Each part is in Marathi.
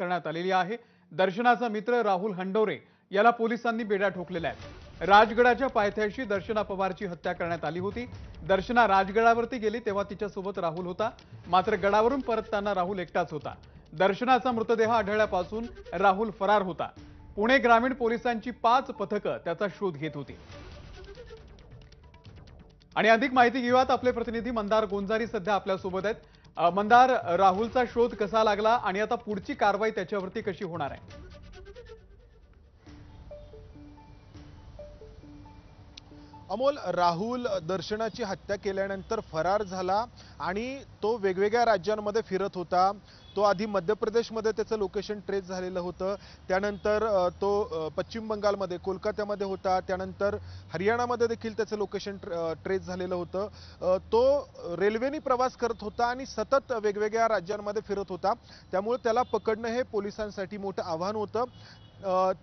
करण्यात आलेली आहे। दर्शनाचा मित्र राहुल हंडोरे याला पोलिसांनी बेड्या ठोकलेल्या आहेत। राजगडाच्या पायथ्याशी दर्शना पवारची हत्या करण्यात आली होती। दर्शना राजगडावरती गेली तेव्हा तिच्यासोबत राहुल होता, मात्र गडावरून परतताना राहुल एकटाच होता। दर्शनाचा मृतदेह आढळल्यापासून राहुल फरार होता। पुणे ग्रामीण पोलिसांची 5 पथकं त्याचा शोध घेत होती। आणि अधिक माहिती घेऊयात, आपले प्रतिनिधी मंदार गोंजारी सध्या आपल्या सोबत आहेत। मंदार, राहुलचा शोध कसा लागला आणि आता पुढची कारवाई त्याच्यावरती कशी होणार आहे? अमोल, राहुल दर्शनाची हत्या केल्यानंतर फरार झाला आणि तो वेगवेगळ्या राज्यांमध्ये फिरत होता। तो आधी मध्य प्रदेशमध्ये त्याचं लोकेशन ट्रेस झालेलं होतं। त्यानंतर तो पश्चिम बंगालमध्ये कोलकात्यामध्ये होता। त्यानंतर हरियाणामध्ये देखील त्याचं लोकेशन ट्रेस झालेलं होतं। तो रेल्वेने प्रवास करत होता आणि सतत वेगवेगळ्या राज्यांमध्ये फिरत होता। त्यामुळे त्याला पकडणं हे पोलिसांसाठी मोठं आव्हान होतं।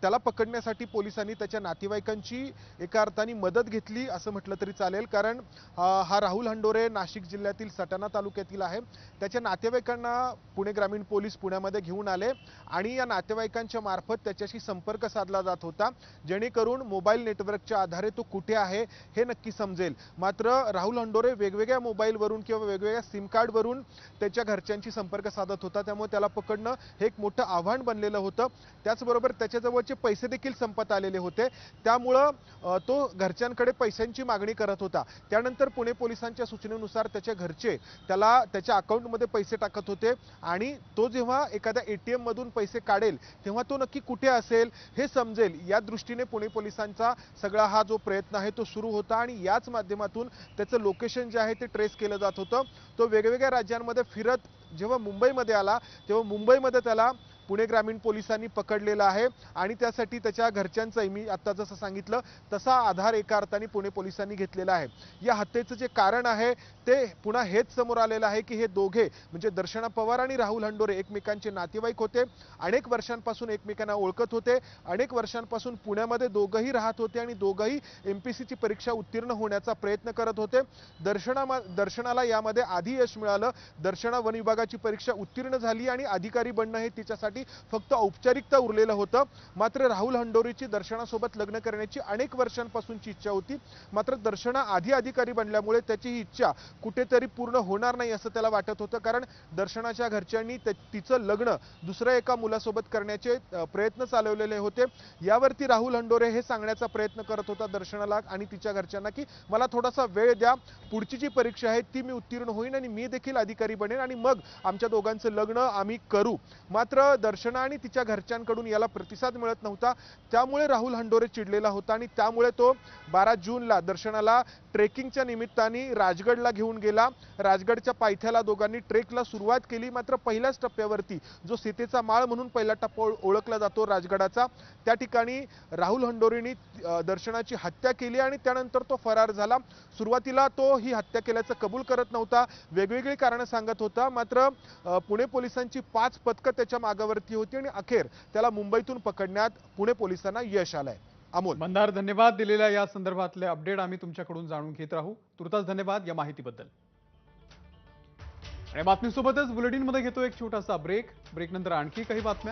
त्याला पकडण्यासाठी पोलिसांनी त्याच्या नातेवाईकांची एका अर्थाने मदत घेतली असं म्हटलं तरी चालेल, कारण हा राहुल हंडोरे नाशिक जिल्ह्यातील सटाणा तालुक्यातील आहे। त्याच्या नातेवाईकांना पुणे ग्रामीण पोलीस पुण्यामध्ये घेऊन आले आणि या नातेवाईकांच्या मार्फत त्याच्याशी संपर्क साधला जात होता, जेणेकरून मोबाईल नेटवर्कच्या आधारे तो कुठे आहे हे नक्की समजेल। मात्र राहुल हंडोरे वेगवेगळ्या मोबाईलवरून किंवा वेगवेगळ्या सिम कार्डवरून त्याच्या घरच्यांशी संपर्क साधत होता, त्यामुळे त्याला पकडणं हे एक मोठं आव्हान बनलेलं होतं। त्याचबरोबर त्याच्याजवळचे पैसे देखील संपत आलेले होते, त्यामुळं तो घरच्यांकडे पैशांची मागणी करत होता। त्यानंतर पुणे पोलिसांच्या सूचनेनुसार त्याच्या घरचे त्याला त्याच्या अकाउंटमध्ये पैसे टाकत होते आणि तो जेव्हा एखाद्या ATM मधून पैसे काढेल तेव्हा तो नक्की कुठे असेल हे समजेल, या दृष्टीने पुणे पोलिसांचा सगळा हा जो प्रयत्न आहे तो सुरू होता आणि याच माध्यमातून त्याचं लोकेशन जे आहे ते ट्रेस केलं जात होतं। तो वेगवेगळ्या राज्यांमध्ये फिरत जेव्हा मुंबईमध्ये आला तेव्हा मुंबईमध्ये त्याला पुणे ग्रामीण पोलिसांनी पकडलेला आहे आणि त्यासाठी त्याच्या घरच्यांचाही, मी आता जसं सांगितलं तसा आधार एका अर्थाने पुणे पोलिसांनी घेतलेला आहे। या हत्येचं जे कारण आहे ते पुन्हा हेच समोर आलेलं आहे की हे दोघे म्हणजे दर्शना पवार आणि राहुल हंडोरे एकमेकांचे नातेवाईक होते, अनेक वर्षांपासून एकमेकांना ओळखत होते, अनेक वर्षांपासून पुण्यामध्ये दोघंही राहत होते आणि दोघंही MPSCची परीक्षा उत्तीर्ण होण्याचा प्रयत्न करत होते। दर्शनाला यामध्ये आधी यश मिळालं, दर्शना वन विभागाची परीक्षा उत्तीर्ण झाली आणि अधिकारी बनणं हे तिच्यासाठी फक्त औपचारिकता उरलेलं होतं। मात्र राहुल हंडोरेची दर्शनासोबत लग्न करण्याची अनेक वर्षांपासूनची इच्छा होती, मात्र दर्शना आधी अधिकारी बनल्यामुळे त्याची ही इच्छा कुठेतरी पूर्ण होणार नाही असं त्याला वाटत होतं, कारण दर्शनाच्या घरच्यांनी तिचं लग्न दुसऱ्या एका मुलासोबत करण्याचे प्रयत्न चालवलेले होते। यावरती राहुल हंडोरे हे सांगण्याचा प्रयत्न करत होता दर्शनाला आणि तिच्या घरच्यांना की मला थोडासा वेळ द्या, पुढची जी परीक्षा आहे ती मी उत्तीर्ण होईन आणि मी देखील अधिकारी बनेन आणि मग आमच्या दोघांचं लग्न आम्ही करू। मात्र दर्शना आणि तिच्या घरच्यांकडून याला प्रतिसाद मिळत नव्हता, त्यामुळे राहुल हंडोरे चिडलेला होता आणि त्यामुळे तो 12 जूनला दर्शनाला ट्रेकिंगच्या निमित्ताने राजगडला घेऊन गेला। राजगडच्या पायथ्याला दोघांनी ट्रेकला सुरुवात केली, मात्र पहिल्याच टप्प्यावरती जो सीतेचा माळ म्हणून पहिला टप्पा ओळखला जातो राजगडाचा, त्या ठिकाणी राहुल हंडोरेंनी दर्शनाची हत्या केली आणि त्यानंतर तो फरार झाला। सुरुवातीला तो ही हत्या केल्याचं कबूल करत नव्हता, वेगवेगळी कारणं सांगत होता, मात्र पुणे पोलिसांची 5 पथकं त्याच्या मागावरती होती आणि अखेर त्याला मुंबईतून पकडण्यात पुणे पोलिसांना यश आलंय। अमोल, मंदार, धन्यवाद। दिलेल्या या संदर्भातले अपडेट आम्ही तुमच्याकडून जाणून घेत राहू। तुर्तास धन्यवाद या माहितीबद्दल। आणि बातमीसोबतच बुलेटिनमध्ये घेतो एक छोटासा ब्रेक नंतर आणखी काही बातम्या।